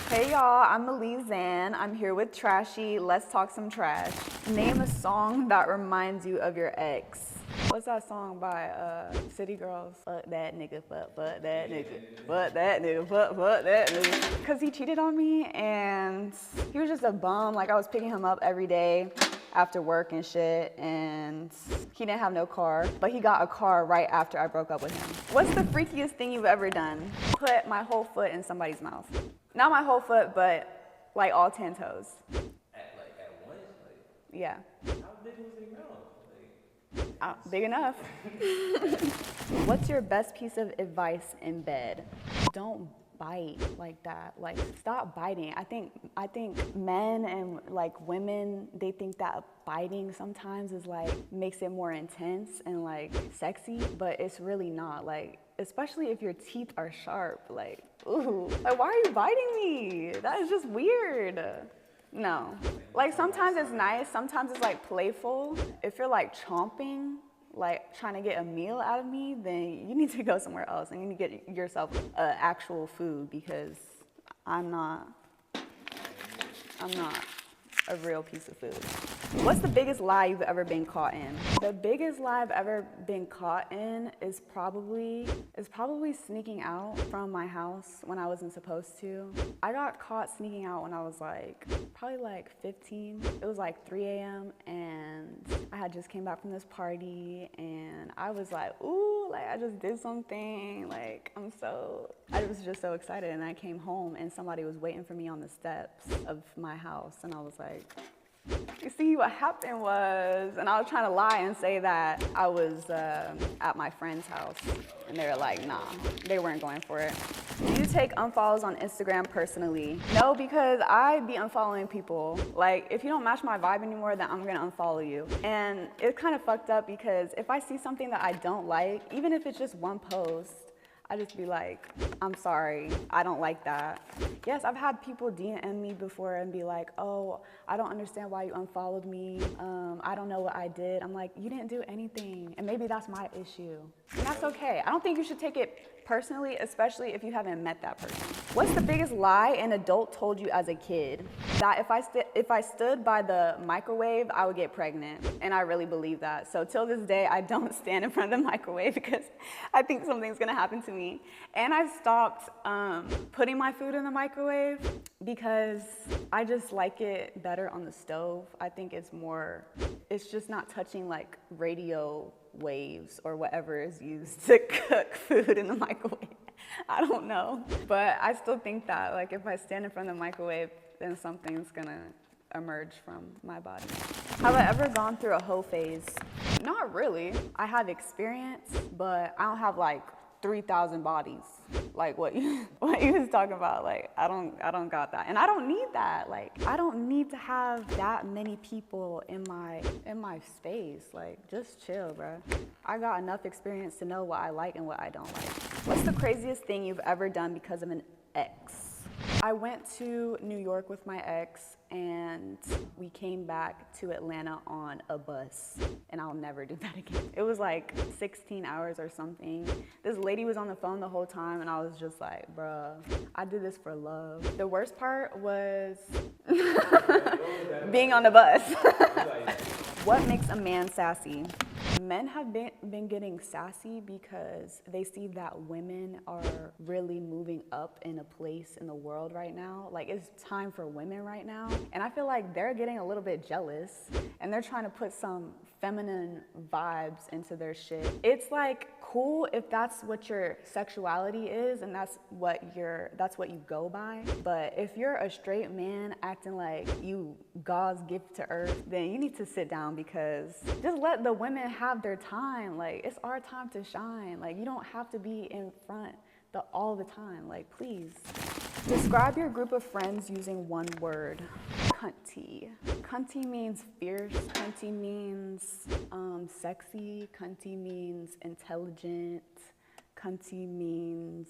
Hey y'all, I'm Maleigh Zan. I'm here with TRSHY. Let's talk some trash. Name a song that reminds you of your ex. What's that song by City Girls? Fuck that nigga, fuck that nigga, fuck that nigga, fuck that nigga. Cause he cheated on me and he was just a bum. Like I was picking him up every day after work and shit, and he didn't have no car, but he got a car right after I broke up with him. What's the freakiest thing you've ever done? Put my whole foot in somebody's mouth. Not my whole foot, but like all 10 toes. At once? Yeah. How big was your mouth? Big enough. What's your best piece of advice in bed? Don't bite like that. Like, stop biting. I think men and like women, they think that biting sometimes is like makes it more intense and like sexy, but it's really not. Like, especially if your teeth are sharp. Like, ooh, like why are you biting me? That is just weird. No. Like sometimes it's nice, sometimes it's like playful. If you're like chomping, like trying to get a meal out of me, then you need to go somewhere else and you need to get yourself actual food, because I'm not a real piece of food. What's the biggest lie you've ever been caught in? The biggest lie I've ever been caught in is probably sneaking out from my house when I wasn't supposed to. I got caught sneaking out when I was probably 15. It was like 3 a.m. and I had just came back from this party and I was like, ooh, like I just did something. Like I was just so excited, and I came home and somebody was waiting for me on the steps of my house, and I was like, you see, what happened was, and I was trying to lie and say that I was at my friend's house, and they were like, nah, they weren't going for it. Do you take unfollows on Instagram personally? No, because I be unfollowing people. Like, if you don't match my vibe anymore, then I'm gonna unfollow you. And it's kind of fucked up because if I see something that I don't like, even if it's just one post, I just be like, I'm sorry, I don't like that. Yes, I've had people DM me before and be like, oh, I don't understand why you unfollowed me. I don't know what I did. I'm like, you didn't do anything. And maybe that's my issue. And that's okay. I don't think you should take it personally, especially if you haven't met that person. What's the biggest lie an adult told you as a kid? That if I stood by the microwave, I would get pregnant. And I really believe that. So till this day, I don't stand in front of the microwave because I think something's gonna happen to me. And I stopped putting my food in the microwave because I just like it better on the stove. I think it's just not touching like radio waves or whatever is used to cook food in the microwave. I don't know. But I still think that like if I stand in front of the microwave, then something's gonna emerge from my body. Have I ever gone through a hoe phase? Not really. I have experience, but I don't have like 3,000 bodies. Like what you was talking about. Like I don't got that. And I don't need that. Like I don't need to have that many people in my space. Like just chill, bro. I got enough experience to know what I like and what I don't like. What's the craziest thing you've ever done because of an ex? I went to New York with my ex and we came back to Atlanta on a bus, and I'll never do that again. It was like 16 hours or something. This lady was on the phone the whole time and I was just like, bruh, I did this for love. The worst part was being on the bus. What makes a man sassy? Men have been getting sassy because they see that women are really moving up in a place in the world right now. Like it's time for women right now. And I feel like they're getting a little bit jealous and they're trying to put some feminine vibes into their shit. It's like cool if that's what your sexuality is and that's what you go by. But if you're a straight man acting like you God's gift to earth, then you need to sit down, because just let the women have their time. Like it's our time to shine. Like you don't have to be in front all the time. Like please. Describe your group of friends using one word. Cunty. Cunty means fierce. Cunty means sexy. Cunty means intelligent. Cunty means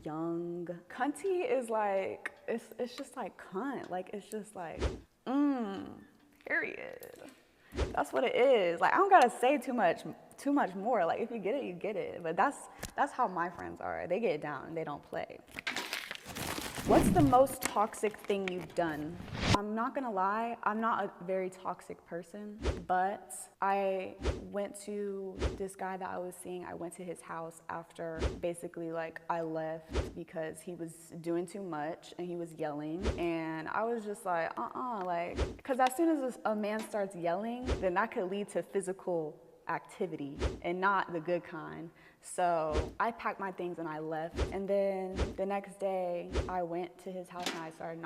young. Cunty is like, it's just like cunt. Like it's just like, period. That's what it is. Like I don't gotta say too much more. Like if you get it, you get it. But that's how my friends are. They get down and they don't play. What's the most toxic thing you've done? I'm not gonna lie, I'm not a very toxic person, but I went to this guy that I was seeing, I went to his house after basically like I left because he was doing too much and he was yelling, and I was just like, like, because as soon as a man starts yelling, then that could lead to physical activity and not the good kind. So I packed my things and I left. And then the next day I went to his house and I started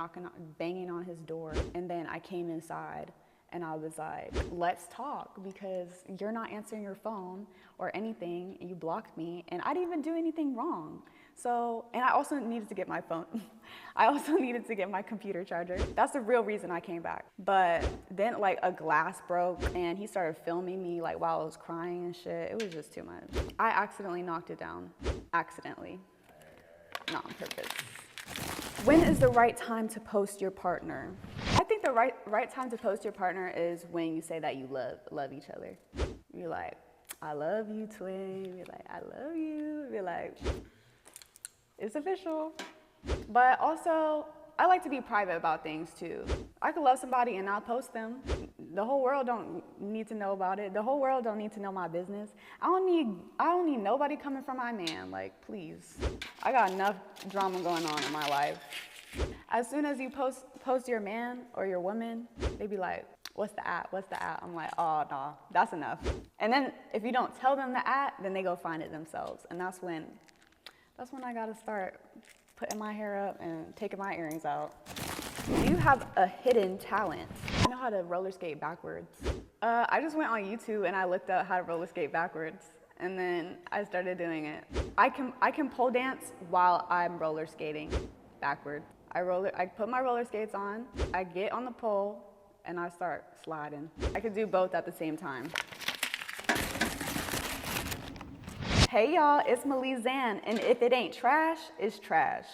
banging on his door. And then I came inside and I was like, let's talk, because you're not answering your phone or anything. You blocked me and I didn't even do anything wrong. So, and I also needed to get my phone. I also needed to get my computer charger. That's the real reason I came back. But then like a glass broke and he started filming me like while I was crying and shit. It was just too much. I accidentally knocked it down. Accidentally. Not on purpose. When is the right time to post your partner? I think the right time to post your partner is when you say that you love each other. You're like, I love you, twin. You're like, I love you. You're like, it's official. But also, I like to be private about things too. I could love somebody and not post them. The whole world don't need to know about it. The whole world don't need to know my business. I don't need nobody coming from my man. Like, please. I got enough drama going on in my life. As soon as you post your man or your woman, they be like, what's the at? What's the at? I'm like, oh, nah, that's enough. And then if you don't tell them the at, then they go find it themselves. And that's when I gotta start putting my hair up and taking my earrings out. Do you have a hidden talent? I know how to roller skate backwards. I just went on YouTube and I looked up how to roller skate backwards, and then I started doing it. I can pole dance while I'm roller skating backward. I put my roller skates on, I get on the pole, and I start sliding. I could do both at the same time. Hey y'all, it's Maleigh Zan, and if it ain't trash, it's trash.